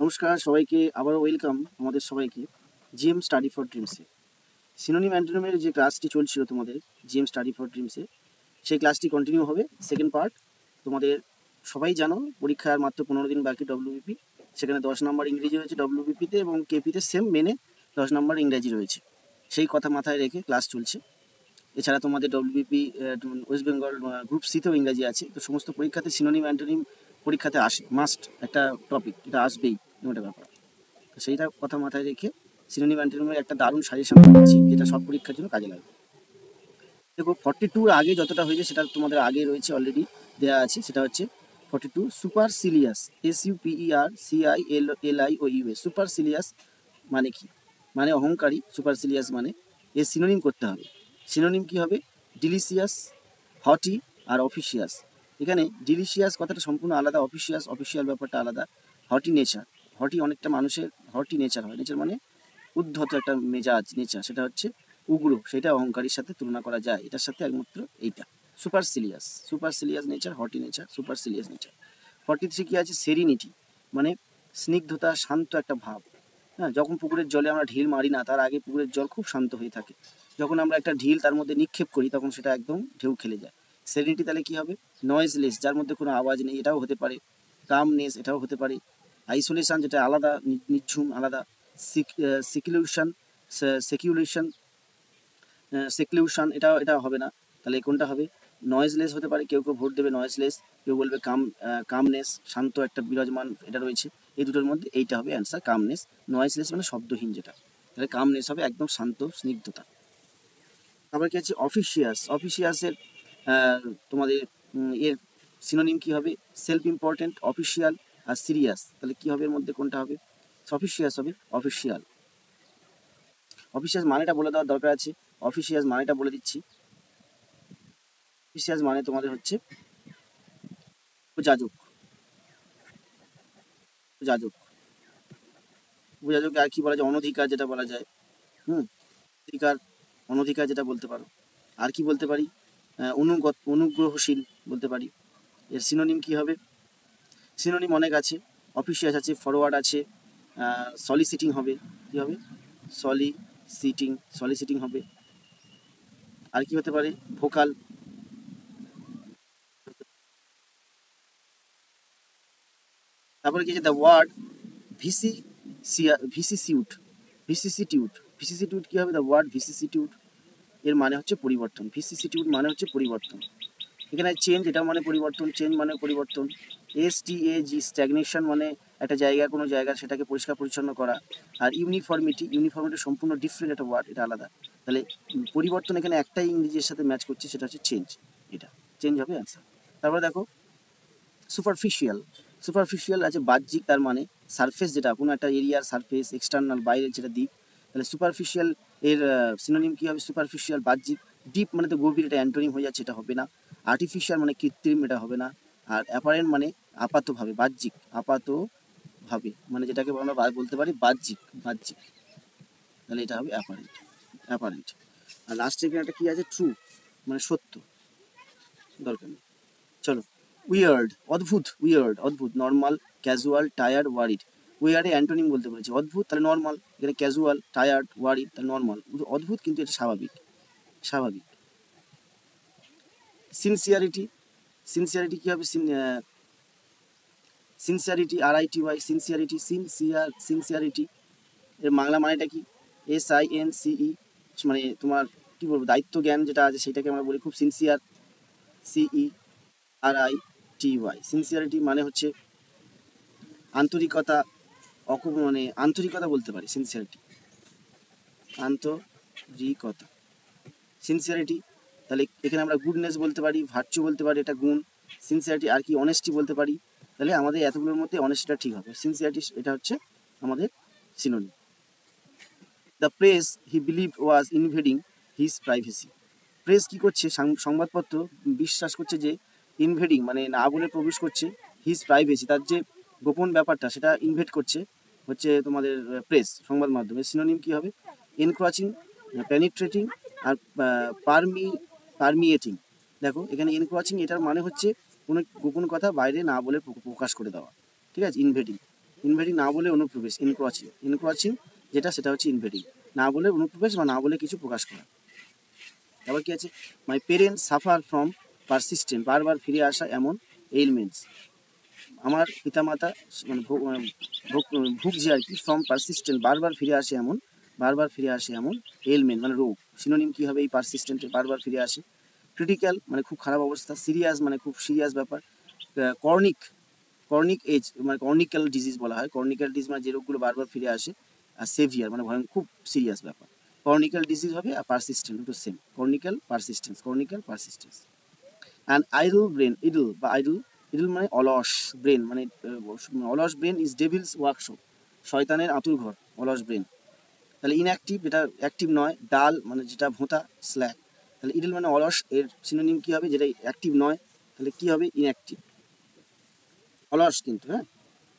নমস্কার সবাইকে, আবারও ওয়েলকাম আমাদের সবাইকে জিএম স্টাডি ফর ড্রিমসে। সিনোনিম অ্যান্টোনিমের যে ক্লাসটি চলছিল তোমাদের জিএম স্টাডি ফর ড্রিমসে, সেই ক্লাসটি কন্টিনিউ হবে। সেকেন্ড পার্ট তোমাদের সবাই জানো, পরীক্ষার মাত্র 15 দিন বাকি ডব্লিউবিপি। সেখানে 10 নম্বর ইংরেজি রয়েছে ডব্লিউবিপিতে, এবং কেপিতে সেম মেনে 10 নম্বর ইংরেজি রয়েছে। সেই কথা মাথায় রেখে ক্লাস চলছে। এছাড়া তোমাদের ডব্লিউবিপি ওয়েস্ট বেঙ্গল গ্রুপ সিতেও ইংরাজি আছে। তো সমস্ত পরীক্ষাতে সিনোনিম অ্যান্টোনিম পরীক্ষাতে আসে, মাস্ট একটা টপিক, এটা আসবেই, একটা ব্যাপার। তো সেইটা কথা মাথায় রেখে সিনোনিম অ্যান্টোনিমের একটা দারুণ সাজেশন দিচ্ছি, যেটা সব পরীক্ষার জন্য কাজে লাগবে। দেখো 42 আগে যতটা হয়েছে সেটা তোমাদের আগে রয়েছে, অলরেডি দেওয়া আছে। সেটা হচ্ছে 42 সুপারসিলিয়াস, SUPERCILIOUS। সুপারসিলিয়াস মানে কি? মানে অহংকারী। সুপারসিলিয়াস মানে এর সিনোনিম করতে হবে। সিনোনিম কি হবে? ডিলিশিয়াস, হটি আর অফিসিয়াস। এখানে ডিলিশিয়াস কথাটা সম্পূর্ণ আলাদা, অফিসিয়াল ব্যাপারটা আলাদা। হটি নেচার, হটি অনেকটা মানুষের হটি নেচার হয়। নেচার মানে উদ্ধত একটা মেজাজ, নেচার, সেটা হচ্ছে উগ্র, সেটা অহংকারীর সাথে তুলনা করা যায়। এটার সাথে একমাত্র এইটা সুপারসিলিয়াস নেচার, হটি নেচার, সুপারসিলিয়াস নেচার। 43 কি আছে? সেরিনিটি, মানে স্নিগ্ধতা, শান্ত একটা ভাব। হ্যাঁ, যখন পুকুরের জলে আমরা ঢিল মারি না, তার আগে পুকুরের জল খুব শান্ত হয়ে থাকে। যখন আমরা একটা ঢিল তার মধ্যে নিক্ষেপ করি, তখন সেটা একদম ঢেউ খেলে যায়। সেরিনিটি তাহলে কি হবে? নয়েজলেস, যার মধ্যে কোনো আওয়াজ নেই, এটাও হতে পারে। কামনেস, এটাও হতে পারে। আইসোলেশন, যেটা আলাদা, নিঝুম, আলাদা। সিকিউলেশন, সেকিউলেশন সেক্লিউশন, এটা হবে না। তাহলে কোনটা হবে? নয়েজলেস হতে পারে, কেউ কেউ ভোট দেবে নয়েজলেস, কেউ বলবে কামনেস, শান্ত একটা বিরাজমান, এটা রয়েছে। এই দুটোর মধ্যে এইটা হবে অ্যান্সার, কামনেস। নয়েজলেস মানে শব্দহীন যেটা, তাহলে কামনেস হবে একদম শান্ত, স্নিগ্ধতা। তারপরে কি আছে? অফিসিয়াসের তোমাদের এর সিনোনিম কি হবে? সেলফ ইম্পর্টেন্ট, অফিসিয়াল আর সিরিয়াস। তাহলে কি হবে এর মধ্যে, কোনটা হবে? অফিসিয়াস হবে, অফিসিয়াল। অফিসিয়াস মানেটা বলে দেওয়ার দরকার আছে। অফিসিয়াস মানেটা বলে দিচ্ছি। অফিসিয়াস মানে তোমাদের হচ্ছে উপযাজক। উপযাজক, উপযাজককে আর কি বলা যায়? অনধিকার যেটা বলা যায়। অধিকার, অনধিকার যেটা বলতে পারো। আর কি বলতে পারি? অনুগ্রহশীল বলতে পারি। এর সিনোনিম কি হবে? সিনোনিম অনেক আছে। অফিসিয়াস আছে, ফরওয়ার্ড আছে, সলিসিটিং হবে। কি হবে? সলিসিটিং হবে। আর কি হতে পারে? ভোকাল। তারপরে কি আছে? The word ভিসিসিউট। ভিসিসিটিউড কি হবে? দ্য ওয়ার্ড ভিসিসিটিউড, এর মানে হচ্ছে পরিবর্তন। ভিসিসিটিউড মানে হচ্ছে পরিবর্তন। এখানে চেঞ্জ, এটা মানে পরিবর্তন, চেঞ্জ মানে পরিবর্তন। STAG, স্ট্যাগনেশন মানে একটা জায়গা, কোনো জায়গা সেটাকে পরিষ্কার পরিচ্ছন্ন করা। আর ইউনিফর্মিটি সম্পূর্ণ ডিফারেন্ট একটা ওয়ার্ড, এটা আলাদা। তাহলে পরিবর্তন এখানে একটাই ইংরেজির সাথে ম্যাচ করছে, সেটা হচ্ছে চেঞ্জ। এটা চেঞ্জ হবে অ্যান্সার। তারপরে দেখো সুপারফিশিয়াল আছে বাহ্যিক, তার মানে সারফেস, যেটা কোনো একটা এরিয়ার সারফেস, এক্সটার্নাল, বাইরের যেটা দিক। তাহলে সুপারফিশিয়াল এর সিনোনিম কি হবে? সুপারফিশিয়াল, বাহ্যিক। ডিপ মানে তো গভীর, এটা অ্যান্টোনিম হয়ে যাচ্ছে, এটা হবে না। আর্টিফিশিয়াল মানে কৃত্রিম, এটা হবে না। আর অ্যাপারেন্ট মানে আপাতভাবে, বাহ্যিক, আপাতভাবে মানে যেটাকে আমরা বলতে পারি বাহ্যিক। তাহলে এটা হবে অ্যাপারেন্ট। আর লাস্টে এখানে একটা কি আছে? ট্রু, মানে সত্য, দরকার নেই। চলো, অদ্ভুত, নর্মাল, ক্যাজুয়াল, টায়ার্ড, ওয়ারিড। উইয়ার্ডে অ্যান্টোনিম বলতে বলেছে। অদ্ভুত তাহলে নর্মাল, এখানে ক্যাজুয়াল, টায়ার্ড, ওয়ারিড তাহলে নর্মাল। অদ্ভুত কিন্তু এটা স্বাভাবিক। সিনসিয়ারিটি কি হবে? সিনসিয়ারিটি, RITY, সিনসিয়ারিটি এর বাংলা মানেটা কি? SINCE, মানে তোমার কি বলবো, দায়িত্ব জ্ঞান যেটা আছে সেটাকে আমরা বলি খুব সিনসিয়ার। CERITY, সিনসিয়ারিটি মানে হচ্ছে আন্তরিকতা, মানে আন্তরিকতা বলতে পারি সিনসিয়ারিটি, আন্তরিকতা, সিনসিয়ারিটি। তাহলে এখানে আমরা গুডনেস বলতে পারি, ভার্চু বলতে পারি, এটা গুণ। সিনসিয়ারিটি আর কি? অনেস্টি বলতে পারি। তাহলে আমাদের এতগুলোর মধ্যে অনেস্টিটা ঠিক হবে। সিনসিয়ারিটি এটা হচ্ছে আমাদের synonym. The press he believed was ইনভেডিং his privacy. Press কি করছে? সংবাদপত্র বিশ্বাস করছে যে ইনভেডিং মানে না বলে প্রবেশ করছে, হিজ প্রাইভেসি, তার যে গোপন ব্যাপারটা সেটা ইনভেড করছে হচ্ছে তোমাদের প্রেস, সংবাদ মাধ্যমের সিনোনিম কি হবে? এনক্রচিং, পেনিট্রেটিং আর পারমিয়েটিং। দেখো এখানে এনক্রচিং, এটার মানে হচ্ছে কোনো গোপন কথা বাইরে না বলে প্রকাশ করে দেওয়া, ঠিক আছে? ইনভেডিং। ইনভেডিং না বলে অনুপ্রবেশ, ইনক্রচিং। ইনক্রচিং যেটা সেটা হচ্ছে ইনভেডিং, না বলে অনুপ্রবেশ বা না বলে কিছু প্রকাশ করা। তারপর কি আছে, my parents suffer from persistent, বারবার ফিরে আসা এমন এইলমেন্টস। আমার পিতামাতা মানে ভুগছে আর কি, ফ্রম পারসিস্টেন্ট বারবার ফিরে আসে এমন, বারবার ফিরে আসে এমন এলমেন্ট মানে রোগ। সিনোনিম কি হবে এই পারসিস্টেন্টে, বারবার ফিরে আসে। ক্রিটিক্যাল মানে খুব খারাপ অবস্থা, সিরিয়াস মানে খুব সিরিয়াস ব্যাপার, কর্নিক, কর্নিক এজ মানে কর্নিক্যাল ডিজিজ বলা হয়, কর্নিক্যাল ডিজিজ মানে যে রোগগুলো বারবার ফিরে আসে, আর সেভিয়ার মানে ভয়ঙ্কর খুব সিরিয়াস ব্যাপার। কর্নিক্যাল ডিজিজ হবে আর পারসিস্টেন্ট দুটো same, chronical persistence, chronical persistence. And idle brain, idle বা আইডল, ইডল মানে অলস ব্রেন, মানে অলস ব্রেন ইজ ডেভিলস ওয়ার্কশপ, শয়তানের আতুর ঘর অলস ব্রেন। তাহলে ইনঅ্যাক্টিভ যেটা অ্যাক্টিভ নয়, ডাল মানে যেটা ভোঁতা, স্ল্যাক। তাহলে ইডল মানে অলস, এর সিনোনিম কী হবে, যেটা অ্যাক্টিভ নয় তাহলে কী হবে, ইনঅ্যাক্টিভ, অলস কিন্তু, হ্যাঁ।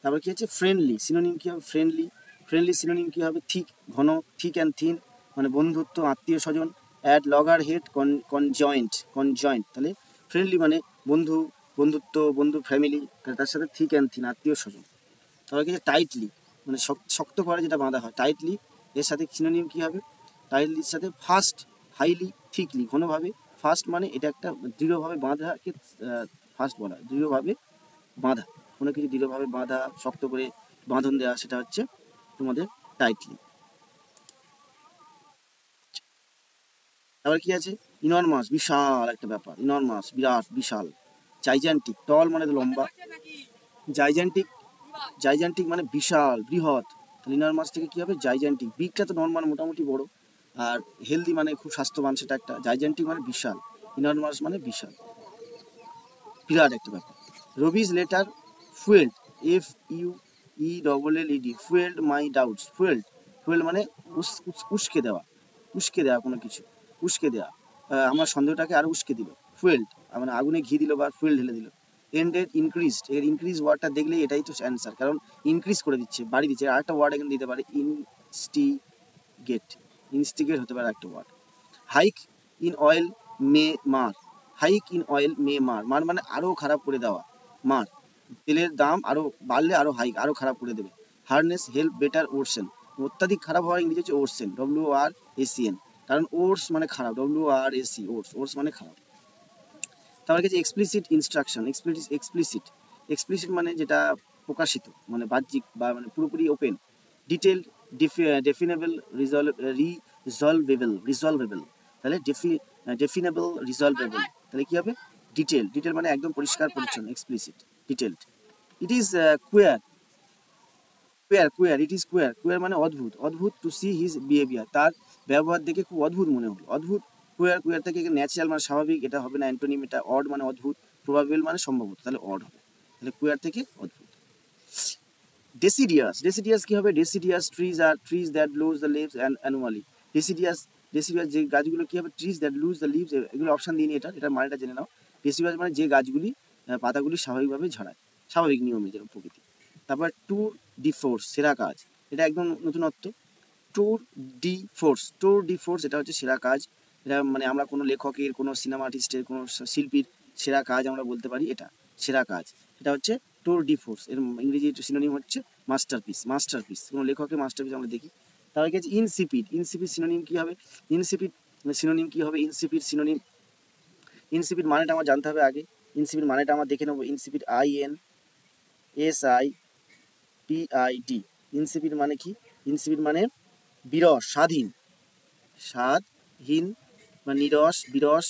তারপর কী হচ্ছে ফ্রেন্ডলি, সিনোনিম কী হবে ফ্রেন্ডলি, ফ্রেন্ডলি সিনোনিম কী হবে থিক, ঘন, থিক অ্যান্ড থিন মানে বন্ধুত্ব, আত্মীয় স্বজন। অ্যাট লগার হেড কনজয়েন্ট, কনজয়েন্ট তাহলে ফ্রেন্ডলি মানে বন্ধু, বন্ধুত্ব, বন্ধু ফ্যামিলি, তার সাথে থিক অ্যান্ড থিন আত্মীয় স্বজন। তারপর কিছু টাইটলি মানে শক্ত করে যেটা বাঁধা হয়, টাইটলি, এর সাথে সিনোনিম কী হবে, টাইটলির সাথে ফাস্ট, হাইলি, থিকলি ঘনভাবে, ফাস্ট মানে এটা একটা দৃঢ়ভাবে বাঁধাকে ফাস্ট বলা হয়, দৃঢ়ভাবে বাঁধা, কোনো কিছু দৃঢ়ভাবে বাঁধা, শক্ত করে বাঁধন দেওয়া, সেটা হচ্ছে তোমাদের টাইটলি। তারপর কি আছে, ইনরমাস বিশাল একটা ব্যাপার, ইনরমাস বিরাট বিশাল। জাইজান্টিক, টল মানে লম্বা, জাইজান্টিক, জাইজান্টিক মানে বিশাল বৃহৎ, তাহলে ইনরমাস থেকে কী হবে জাইজান্টিক, বিগটা তো নর্মাল মোটামুটি বড়, আর হেলদি মানে খুব স্বাস্থ্যবান, সেটা একটা, জাইজান্টিক মানে বিশাল, ইনরমাস মানে বিশাল, বিরাট একটা ব্যাপার। Rabi's letter fuelled, F U E double L E D, fuelled my doubts, fuelled, fuelled মানে উস্কে দেওয়া, উস্কে দেওয়া কোনো কিছু, উস্কে দেওয়া, আমার সন্দেহটাকে আরও উস্কে দিল, ফুয়েল্ড মানে আগুনে ঘি দিল বা ফুয়েল ঢেলে দিল। এন্ডেড ইনক্রিজড, এর ইনক্রিজ ওয়ার্ডটা দেখলেই এটাই তো অ্যান্সার, কারণ ইনক্রিজ করে দিচ্ছে, বাড়িয়ে দিচ্ছে। আরেকটা ওয়ার্ড এখানে দিতে পারে ইনস্টিগেট, ইনস্টিগেট হতে পারে একটা ওয়ার্ড। হাইক ইন অয়েল মে মার, হাইক ইন অয়েল মে মার, মার মানে আরও খারাপ করে দেওয়া, মার তেলের দাম আরও বাড়লে আরও হাইক, আরও খারাপ করে দেবে। হার্নেস হেল্প বেটার ওরসেন, অত্যাধিক খারাপ হওয়ার ইংরেজি হচ্ছে ওরসেন, WRACN, কারণ ওর্স মানে খারাপ, WRAC, ওর্স, ওর্স মানে খারাপ। তারপর কাছে এক্সপ্লিসিট ইনস্ট্রাকশন, এক্সপ্লিসিট, এক্সপ্লিসিট মানে যেটা প্রকাশিত মানে বাহ্যিক বা মানে পুরোপুরি ওপেন। ডিটেলড, ডেফিনেবল, রিজলভেবল, রিজলভেবল, তাহলে ডেফিনেবল, রিজলভেবল, তাহলে কী হবে ডিটেল, ডিটেল মানে একদম পরিষ্কার পরিচ্ছন্ন, explicit, detailed. It is queer, queer, queer, it is queer, queer মানে অদ্ভুত, অদ্ভুত টু সি হিজ বিহেভিয়ার, তার ব্যবহার দেখে খুব অদ্ভুত মনে হলো, অদ্ভুত। কুয়ার, কুয়ার থেকে ন্যাচারাল মানে স্বাভাবিক, এটা হবে না অ্যান্টোনিম, এটা অড মানে অদ্ভুত, প্রবাবেল মানে সম্ভবত, তাহলে অড হবে, তাহলে কুয়ার থেকে অদ্ভুত। ডেসিডিয়াস, ডেসিডিয়াস কী হবে, ডেসিডিয়াস ট্রিজ আর trees that lose the leaves annually, deciduous, deciduous যে গাছগুলো কী হবে, trees that lose the leaves, এগুলো অপশান দিইনি, এটার মানেটা জেনে নাও। ডেসিডিয়াস মানে যে গাছগুলি পাতাগুলি স্বাভাবিকভাবে ঝরায়, স্বাভাবিক নিয়মে যেরকম প্রকৃতি। তারপর ট্যুর ডি ফোর্স, সেরা কাজ, এটা একদম নতুনত্ব, tour D force, tour D force এটা হচ্ছে সেরা কাজ, এটা মানে আমরা কোনো লেখকের, কোনো সিনেমা আর্টিস্টের, কোনো শিল্পীর সেরা কাজ আমরা বলতে পারি, এটা সেরা কাজ, এটা হচ্ছে ট্যুর ডি ফোর্স, এর ইংরেজি সিনোনিম হচ্ছে মাস্টারপিস, মাস্টারপিস, কোনো লেখকের মাস্টারপিস আমরা দেখি। তার কাছে ইনসিপিড, ইনসিপিড সিনোনিম কী হবে, ইনসিপিড সিনোনিম কী হবে, ইনসিপিড সিনোনিম, ইনসিপিড মানেটা আমার জানতে হবে আগে, ইনসিপিড মানেটা আমার দেখে নেবো, ইনসিপিড INSIPID, ইনসিপিড মানে কি, ইনসিপিড মানে বিরস, স্বাধীন, স্বাদহীন বা নিরস, বিরস,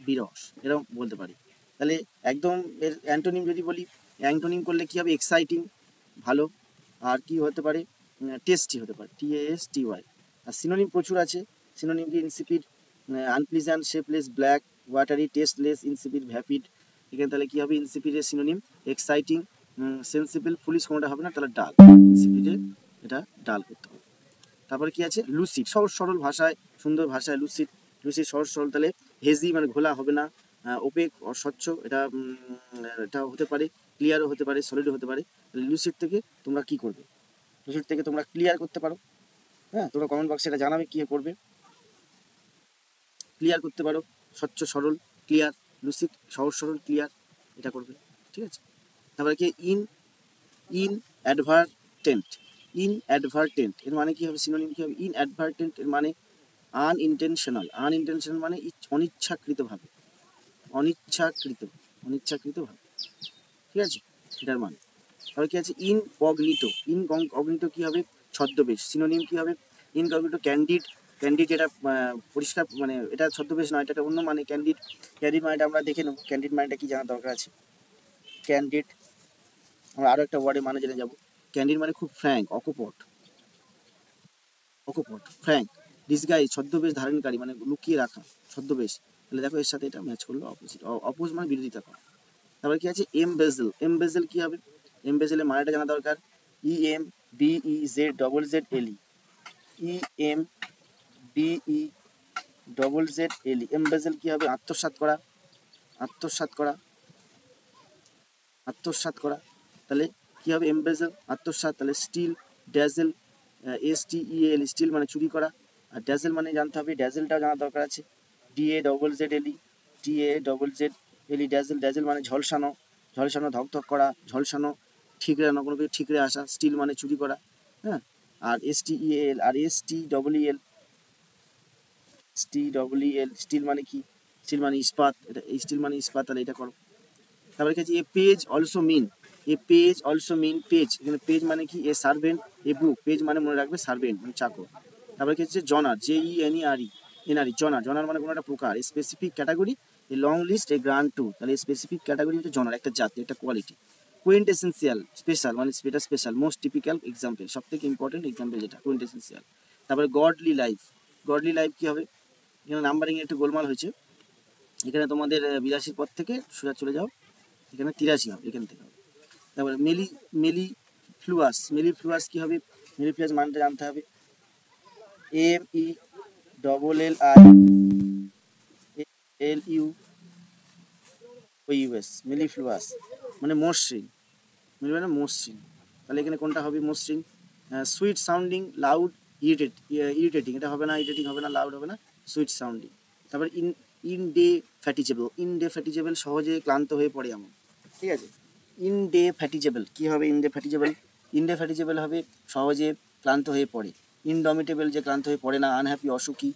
বিরস এরকম বলতে পারি। তাহলে একদম এর অ্যান্টোনিম যদি বলি, অ্যান্টোনিম করলে কী হবে, এক্সাইটিং ভালো, আর কি হতে পারে, টেস্টি হতে পারে, TASTY। আর সিনোনিম প্রচুর আছে, সিনোনিম কি insipid, unpleasant, শেপলেস, black, watery, tasteless, insipid, ভ্যাপিড, এখানে তাহলে কী হবে ইনসিপিডের সিনোনিম এক্সাইটিং, সেন্সিবল, পুলিশ কোনোটা হবে না, তাহলে ডাল, ইনসিপিডের এটা ডাল করতে হবে। তারপরে কি আছে লুসিড, সহজ সরল ভাষায়, সুন্দর ভাষায়, লুসিড, লুসিড সহজ সরল, তাহলে হেজি মানে ঘোলা হবে না, ওপেক অস্বচ্ছ, এটা এটা হতে পারে, ক্লিয়ারও হতে পারে, সলিডও হতে পারে। তাহলে লুসিড থেকে তোমরা কি করবে, লুসিড থেকে তোমরা ক্লিয়ার করতে পারো, হ্যাঁ তোমরা কমেন্ট বক্সে এটা জানাবে কী করবে, ক্লিয়ার করতে পারো, স্বচ্ছ সরল ক্লিয়ার, লুসিড সহজ সরল ক্লিয়ার, এটা করবে, ঠিক আছে। তারপরে কি ইন, ইন অ্যাডভার্টেন্ট, ইনঅ্যাডভার্টেন্ট এর মানে কি হবে, সিনোনিম কি হবে, ইনঅ্যাডভার্টেন্ট এর মানে আনইনটেনশনাল, আনইনটেনশনাল মানে অনিচ্ছাকৃতভাবে, অনিচ্ছাকৃত, অনিচ্ছাকৃতভাবে, ঠিক আছে, এটার মানে। তাহলে কি আছে, ইনকগনিটো, ইনকগনিটো কি হবে, ছদ্মবেশ, সিনোনিম কি হবে, ইনকগনিটো ক্যান্ডিড, ক্যান্ডিড যেটা পরিষ্কার মানে এটা ছদ্মবেশ নয়, এটা একটা অন্য মানে ক্যান্ডিড, ক্যান্ডিড মানেটা আমরা দেখে নেব, ক্যান্ডিড মানেটা কি জানার দরকার আছে। ক্যান্ডিড আমরা আরও একটা ওয়ার্ডের মানে জেনে যাবো, ক্যান্ডিড মানে খুব ফ্র্যাঙ্ক, অকপট, অকপট, ফ্র্যাঙ্ক, ডিসগাইজ ছদ্মবেশ ধারণকারী মানে লুকিয়ে রাখা, ছদ্মবেশ, তাহলে দেখো এর সাথে এটা ম্যাচ করলো, অপোজিট, অপোজ মানে বিরোধিতা করা। তারপরে কি আছে, এমবেজেল, এমবেজেল কি হবে, এমবেজেলের মানেটা জানা দরকার, EMBEZZLE, EMBEZZLE, এমবেজেল কি হবে, আত্মসাৎ করা, আত্মসাৎ করা, আত্মসাৎ করা, তাহলে কি হবে, এমবেজেল আত্মসাৎ, তাহলে স্টিল, ড্যাজেল, STEL, স্টিল মানে চুরি করা, আর ড্যাজেল মানে জানতে হবে, ড্যাজেলটাও জানা দরকার আছে, DAZZLE, DAZZLE, ড্যাজেল, ড্যাজেল মানে ঝলসানো, ঝলসানো, ধকধক করা, ঝলসানো, ঠিকরানো, কোনো কিছু ঠিকরে আসা, স্টিল মানে চুরি করা, হ্যাঁ, আর STEL আর STEEL, স্টিল মানে কি, স্টিল মানে ইস্পাত, এটা স্টিল মানে ইস্পাত, তাহলে এটা করো। তারপরে কি আছে, a page also mean, a page also mean, page, এখানে পেজ মানে কি, এ সার্ভেন্ট, এ বুক, পেজ মানে মনে রাখবে সার্ভেন্ট মানে চাকর। তারপরে কি হচ্ছে, জনার, JENERE, জনার, জনার মানে কোনো একটা প্রকার, specific category, a long list, a grant to, তাহলে স্পেসিফিক ক্যাটাগরি হচ্ছে জনার, একটা জাতি, একটা কোয়ালিটি। কোয়েন্টেসেন্সিয়াল, স্পেশাল মানে এটা স্পেশাল, মোস্ট টিপিক্যাল এক্সাম্পল, সব থেকে ইম্পর্টেন্ট এক্সাম্পল যেটা কোয়েন্টেসেন্সিয়াল। তারপরে গডলি লাইফ, গডলি লাইফ কি হবে, এখানে নাম্বারিং একটু গোলমাল হয়েছে, এখানে তোমাদের 82 পর থেকে সোজা চলে যাও, এখানে 83 হবে, এখান থেকে হবে। তারপরে মেলিফ্লুয়াস, মেলিফ্লুয়াস কি হবে, মেলিফ্লুয়াস মানটা জানতে হবে, MELLIFLUOUS, মেলিফ্লুয়াস মানে মসৃণ, মেলি মানে মসৃণ, তাহলে এখানে কোনটা হবে, মসৃণ। সুইট সাউন্ডিং, লাউড, ইরিটেটিং, এটা হবে না, ইরিটেটিং হবে না, লাউড হবে না, সুইট সাউন্ডিং। তারপরে ইনডেফ্যাটিজেবল, সহজে ক্লান্ত হয়ে পড়ে এমন, ঠিক আছে। ইনডেফ্যাটিজেবল কি হবে, ইনডেফ্যাটিজেবল হবে সহজে ক্লান্ত হয়ে পড়ে। ইনডমিটেবল যে ক্লান্ত হয়ে পড়ে না, আনহ্যাপি অসুখী।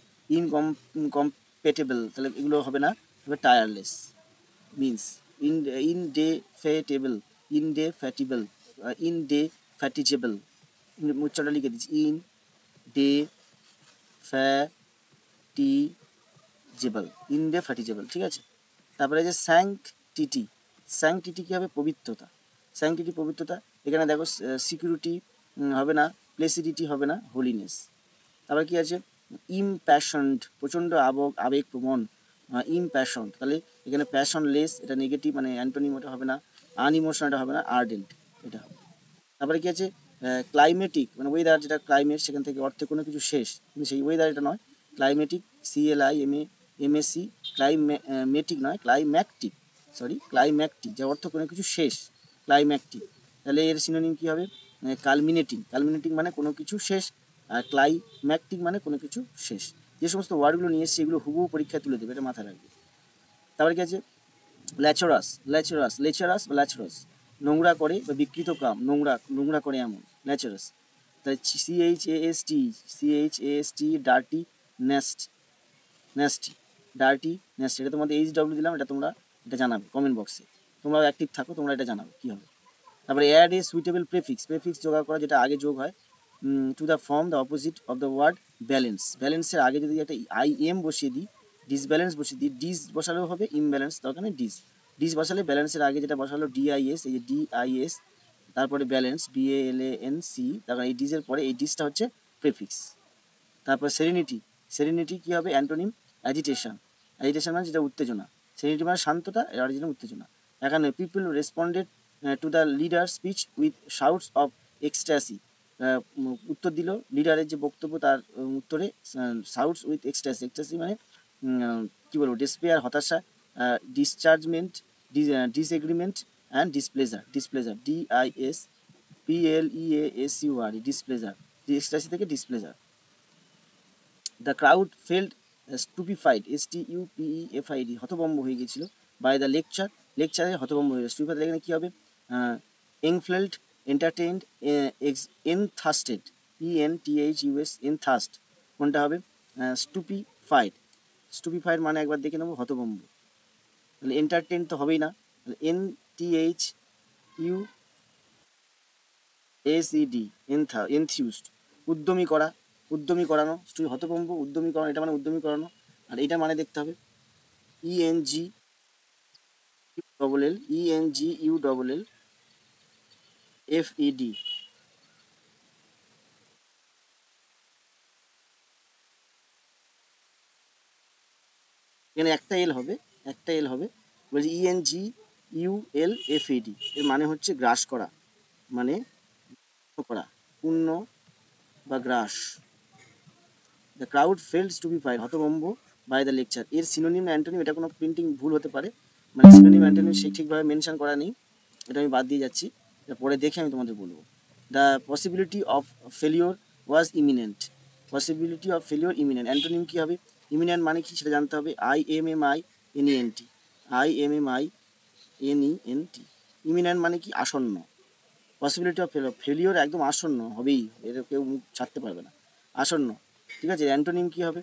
ইনকম্পেটেবল তাহলে এগুলো হবে না, তবে টায়ারলেস মিনস, ইনডেফেটেবল, ইনডেফ্যাটিজেবল, উচ্চারণটা লিখে দিচ্ছি, ইনডেফ্যাটিজেবল, ঠিক আছে। তারপরে যে স্যাংটিটি, স্যাংটিটি কী হবে, পবিত্রতা, স্যাংটিটি পবিত্রতা, এখানে দেখো সিকিউরিটি হবে না, প্লেসিডিটি হবে না, হোলিনেস। তারপরে কী আছে, ইমপ্যাশনড, প্রচণ্ড আবেগপ্রবণ, ইমপ্যাশন, তাহলে এখানে প্যাশনলেস, এটা নেগেটিভ মানে অ্যান্টোনিম, ওটা হবে না, আনইমোশনাল এটা হবে না, আর্ডেন্ট এটা হবে। তারপরে কি আছে, ক্লাইমেটিক মানে ওয়েদার, যেটা ক্লাইমেট সেখান থেকে অর্থে কোনো কিছু শেষ, কিন্তু সেই ওয়েদার এটা নয়, ক্লাইমেটিক, CLIMAMAC, ক্লাইমেটিক নয়, ক্লাইম্যাকটিক, ক্লাইম্যাকটিক, যার অর্থ কোনো কিছু শেষ, ক্লাইম্যাকটিক, তাহলে এর সিনোনিম কী হবে, কালমিনেটিং, কালমিনেটিং মানে কোনো কিছু শেষ, আর ক্লাইম্যাকটিক মানে কোনো কিছু শেষ। যে সমস্ত ওয়ার্ডগুলো নিয়ে এসছে এগুলো হুবহু পরীক্ষায় তুলে দেবে, এটা মাথায় রাখবে। তারপরে কি আছে, ল্যাচরাস, বা ল্যাচরাস, নোংরা করে বা বিকৃত কাম, নোংরা করে এমন, ল্যাচরাস। তাহলে CHAST, dirty, nasty, dirty, nasty, এটা তোমাদের HW দিলাম, এটা তোমরা এটা জানাবে কমেন্ট বক্সে, তোমরা অ্যাক্টিভ থাকো, তোমরা এটা জানাবে কী হবে। তারপরে add a suitable prefix, prefix জোগাড় করা, যেটা আগে যোগ হয়, to the form the opposite of the word balance, ব্যালেন্সের আগে যদি একটা IM বসিয়ে দিই, ডিসব্যালেন্স বসিয়ে দিই, ডিস বসালেও হবে, ইমব্যালেন্স দরকার নেই, ডিস বসালে ব্যালেন্সের আগে যেটা বসালো DIS, এই যে DIS, তারপরে ব্যালেন্স BALANC, তারপরে এই ডিসের পরে এই ডিসটা হচ্ছে প্রেফিক্স। তারপর সেরেনিটি, সেরেনিটি কী হবে, অ্যান্টোনিম, অ্যাজিটেশন, অ্যাজিটেশন মানে যেটা উত্তেজনা, সেরেনিটি মানে শান্ততা, আর যেটা উত্তেজনা। এখানে people responded to the leader speech with শাউটস of ecstasy, উত্তর দিল লিডারের যে বক্তব্য তার উত্তরে শাউটস উইথ এক্সট্যাসি, এক্সট্যাসি মানে কী বলবো, ডেসপেয়ার, হতাশা, dischargement, disagreement and displeasure, DISPLEASUR, displeasure, ecstasy থেকে displeasure. The crowd felt stupefied, STUPEFID, হতভম্ব হয়ে গেছিলো, বাই দ্য লেকচারে হতভম্ব হয়ে গেল, স্টুপিফাইড এখানে কী হবে, এংফেল্ড এন্টারটেইনড, এনথাস্টেড, ENTHUS, এনথাস্ট কোনটা হবে? স্টুপিফাইড, স্টুপিফাইড মানে একবার দেখে নেবো হতভম্ব, তাহলে এন্টারটেইন তো হবেই না, NTHUSED, এনথিউসড, উদ্যমী করা, উদ্যমী করানো, হতভম্ব উদ্যমী করানো, এটা মানে উদ্যমী করানো। আর এটা মানে দেখতে হবে ENGULLFED, এখানে একটা এল হবে, একটা এল হবে, বলছি ENGULFED, এর মানে হচ্ছে গ্রাস করা, মানে করা, পূর্ণ বা গ্রাস। দ্য ক্রাউড ফেল্ড স্টুপিফাইড, হতভম্ব বাই দ্য লেকচার। এর সিনোনিম অ্যান্টোনিম, এটা কোনো প্রিন্টিং ভুল হতে পারে, মানে সিনোনিম অ্যান্টোনিম সেই ঠিকভাবে মেনশন করা নেই, এটা আমি বাদ দিয়ে যাচ্ছি, এটা পরে দেখে আমি তোমাদের বলবো। The possibility of failure was imminent, possibility of failure imminent, antonym কী হবে? ইমিনেন্ট মানে কি সেটা জানতে হবে, IMMINENT, IMMINENT, ইমিনেন্ট মানে কি? আসন্ন। পসিবিলিটি অফ ফেলিওর একদম আসন্ন হবেই, এটা কেউ মুখ ছাড়তে পারবে না, আসন্ন, ঠিক আছে। অ্যান্টোনিম কী হবে?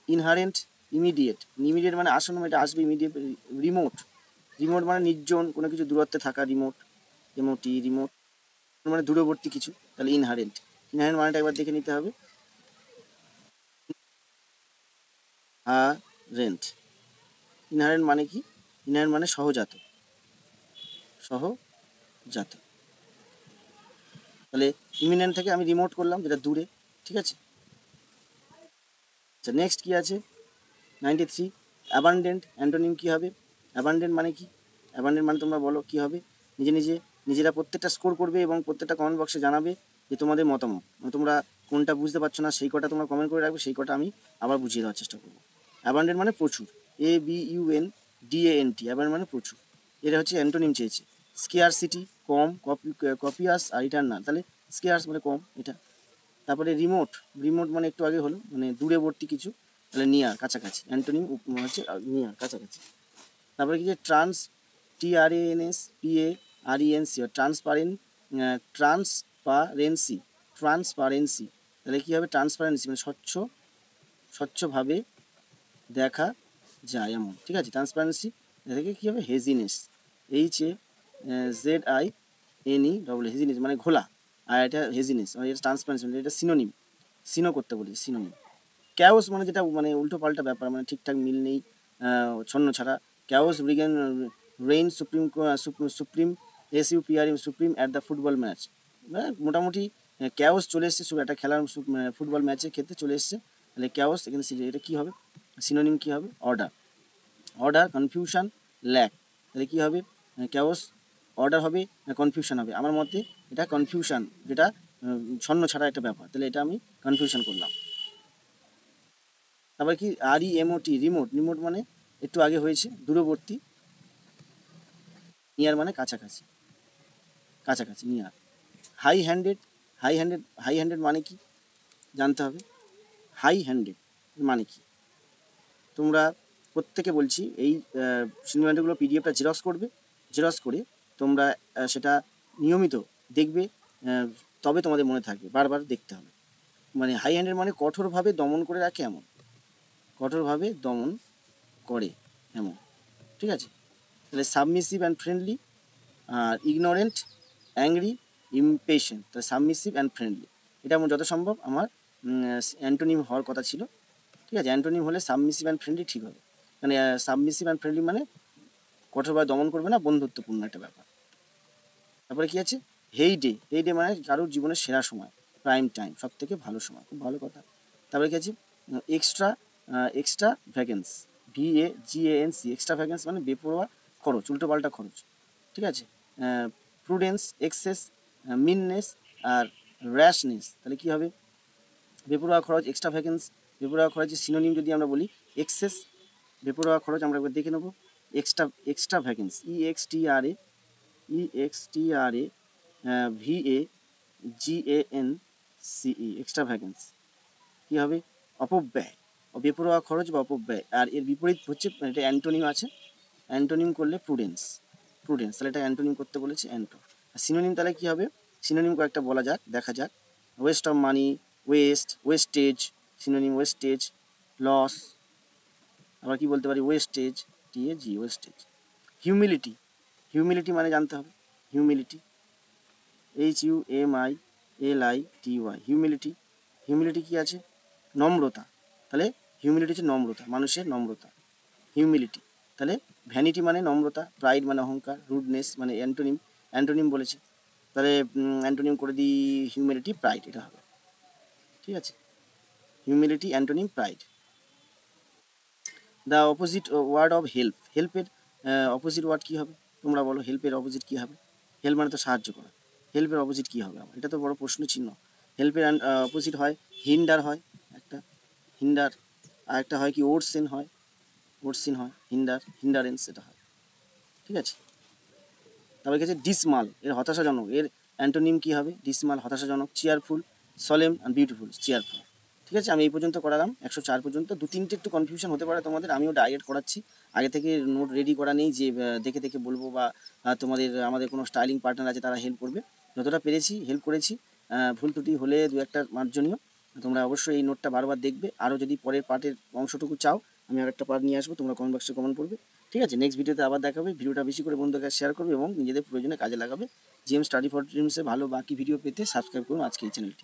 ইনহারেন্ট, ইমিডিয়েট, ইমিডিয়েট মানে আসন্ন, এটা আসবে ইমিডিয়েট। রিমোট, রিমোট মানে নির্জন, কোনো কিছু দূরত্বে থাকা, রিমোট, রিমোট মানে দূরবর্তী কিছু, তাহলে ইনহারেন্ট। ইনহারেন্ট মানেটা একবার দেখে নিতে হবে, রেন্ট, ইনহারেন্ট মানে কি? ইনহারেন্ট মানে সহজাত, সহজাত, তাহলে ইমিনেন্ট থেকে আমি রিমোট করলাম যেটা দূরে, ঠিক আছে। আচ্ছা নেক্সট কী আছে? 93, অ্যাবান্ডেন্ট, অ্যান্টোনিম কী হবে? অ্যাবান্ডেন্ট মানে কি? অ্যাবান্ডেন্ট মানে তোমরা বলো কী হবে? নিজেরা প্রত্যেকটা স্কোর করবে এবং প্রত্যেকটা কমেন্ট বক্সে জানাবে যে তোমাদের মতামত, মানে তোমরা কোনটা বুঝতে পারছো না সেই কটা তোমরা কমেন্ট করে রাখবে, সেই কটা আমি আবার বুঝিয়ে দেওয়ার চেষ্টা করবো। অ্যাবান্ডেন্ট মানে প্রচুর, ABUNDANT, অ্যাবান্ডেন্ট মানে প্রচুর, এটা হচ্ছে অ্যান্টোনিম চেয়েছে। স্কেয়ারসিটি, কম, কপিয়াস আর ইটারনাল, তাহলে স্কেয়ার্স মানে কম এটা। তারপরে রিমোট, রিমোট মানে একটু আগে হলো, মানে দূরেবর্তী কিছু, তাহলে নিয়ার, কাছাকাছি, অ্যান্টোনিম হচ্ছে নিয়ার, কাছাকাছি। তারপরে কি যে TRANSPARENCY, ট্রান্সপারেন্ট, ট্রান্সপারেন্সি, ট্রান্সপারেন্সি, তাহলে কী হবে? ট্রান্সপারেন্সি মানে স্বচ্ছভাবে দেখা যায় এমন, ঠিক আছে। ট্রান্সপারেন্সি থেকে কী হবে? হেজিনেস, HAZINESS, হেজিনেস মানে ঘোলা, আর এটা হেজিনেস, মানে এটা ট্রান্সপারেন্সি, মানে এটা সিনোনিম, সিনো করতে বলি, সিনোনিম। ক্যাওস মানে যেটা মানে উল্টো পাল্টা ব্যাপার, মানে ঠিকঠাক মিল নেই, ছন্ন ছাড়া। Chaos rain supreme SUPREM, supreme at the football match, মোটামুটি ক্যাওস চলে এসছে একটা খেলার ফুটবল ম্যাচের ক্ষেত্রে চলে এসছে, তাহলে ক্যাওস এখানে এটা কী হবে? সিনোনিম কী হবে? অর্ডার, অর্ডার, কনফিউশন, ল্যাক, তাহলে কী হবে? ক্যাওস অর্ডার হবে না কনফিউশন হবে? আমার মতে এটা কনফিউশন, যেটা ছন্ন ছাড়া একটা ব্যাপার, তাহলে এটা আমি কনফিউশন করলাম। তারপর কি REMOT, রিমোট, রিমোট মানে একটু আগে হয়েছে, দূরবর্তী, নিয়ার মানে কাছাকাছি, কাছাকাছি, near. High handed, high handed মানে কি জানতে হবে? হাই হ্যান্ডেড মানে কি? তোমরা প্রত্যেকে বলছি এই সিনেমাগুলো PDFটা জেরক্স করবে, জেরক্স করে তোমরা সেটা নিয়মিত দেখবে, তবে তোমাদের মনে থাকবে, বারবার দেখতে হবে। মানে হাই হ্যান্ডেড মানে কঠোরভাবে দমন করে রাখে এমন, কঠোরভাবে দমন করে এমন, ঠিক আছে। তাহলে সাবমিসিভ অ্যান্ড ফ্রেন্ডলি, আর ইগনোরেন্ট, অ্যাংরি, ইমপেশেন্ট, তাহলে সাবমিসিভ অ্যান্ড ফ্রেন্ডলি, এটা যত সম্ভব আমার অ্যান্টোনিম হওয়ার কথা ছিল, ঠিক আছে। অ্যান্টোনিম হলে সাবমিসিভ অ্যান্ড ফ্রেন্ডলি ঠিক হবে, মানে সাবমিসিভ অ্যান্ড ফ্রেন্ডলি মানে কঠোরভাবে দমন করবে না, বন্ধুত্বপূর্ণ একটা ব্যাপার। তারপরে কি আছে? হেইডে, হেইডে মানে কারোর জীবনের সেরা সময়, প্রাইম টাইম, সব থেকে ভালো সময়, খুব ভালো কথা। তারপরে কি আছে? এক্সট্রা, এক্সট্রা ভ্যাকেন্স, VAGANC, এক্সট্রা ভ্যাকেন্স মানে বেপরোয়া খরচ, উল্টোপাল্টা খরচ, ঠিক আছে। প্রুডেন্স, এক্সেস, মিননেস আর র্যাশনেস, তাহলে কী হবে? বেপরোয়া খরচ, এক্সট্রা ভ্যাকেন্স, বেপরোয়া খরচের সিনোনিম যদি আমরা বলি এক্সেস, বেপরোয়া খরচ আমরা একবার দেখে নেব, extravagance, EXTRA VAGANCE, extravagance. কী হবে? অপব্যয়, বেপরোয়া খরচ বা অপব্যয়। আর এর বিপরীত হচ্ছে, এটা অ্যান্টোনিম আছে, অ্যান্টোনিম করলে প্রুডেন্স, প্রুডেন্স, তাহলে এটা অ্যান্টোনিম করতে বলেছে, অ্যান্টো। আর সিনোনিম তাহলে কী হবে? সিনোনিম কয়েকটা বলা যাক, দেখা যাক। Waste of money, wastage, synonym wastage, loss, আবার কি বলতে পারি ওয়েস্টেজ, টিএজি ওয়েস্টেজ। হিউমিলিটি মানে জানতে হবে, হিউমিলিটি, HUMILITY, হিউমিলিটি কি আছে, নম্রতা, তাহলে হিউমিলিটি হচ্ছে নম্রতা, মানুষের নম্রতা, হিউমিলিটি। তাহলে ভ্যানিটি মানে নম্রতা, প্রাইড মানে অহংকার, রুডনেস মানে অ্যান্টোনিম বলেছি, তাহলে অ্যান্টোনিম করে দিই হিউমিলিটি, প্রাইড, এটা হবে, ঠিক আছে, humility antonym pride. The opposite word of হেল্পের অপোজিট ওয়ার্ড কী হবে তোমরা বলো, হেল্পের অপোজিট কী হবে? হেল্প মানে তো সাহায্য করা, হেল্পের অপোজিট কী হবে আমার, এটা তো বড় প্রশ্ন চিহ্ন। হেল্পের অপোজিট হয় হিন্ডার, হয় একটা হিন্ডার, আর একটা হয় কি ওরসেন হয়, হিন্ডারেন্স, এটা হয়, ঠিক আছে। তারপরে কি আছে ডিসমাল, এর হতাশাজনক, এর অ্যান্টোনিম কী হবে? ডিসমাল হতাশাজনক, cheerful, solemn and beautiful, cheerful, ঠিক আছে। আমি এই পর্যন্ত করালাম 104 পর্যন্ত। 2-3টে একটু কনফিউশন হতে পারে তোমাদের, আমিও ডাইরেক্ট করাচ্ছি, আগে থেকে নোট রেডি করা নেই যে দেখে দেখে বলবো, বা আমাদের কোনো স্টাইলিং পার্টনার আছে তারা হেল্প করবে, যতটা পেরেছি হেল্প করেছি। ভুল ত্রুটি হলে 2-1টা মার্জনীয়, তোমরা অবশ্যই এই নোটটা বারবার দেখবে। আরও যদি পরের পার্টের অংশটুকু চাও আমি আরেকটা পার্ট নিয়ে আসবো, তোমরা কমেন্ট বক্সে কমেন্ট করবে, ঠিক আছে। নেক্সট ভিডিওতে আবার দেখাবে, ভিডিওটা বেশি করে বন্ধুদের কাছে শেয়ার করবে এবং নিজেদের প্রয়োজনে কাজে লাগাবে। জিএম স্টাডি ফর ড্রিমসে ভালো বাকি ভিডিও পেতে সাবস্ক্রাইব করুন আজকে এই চ্যানেলটি।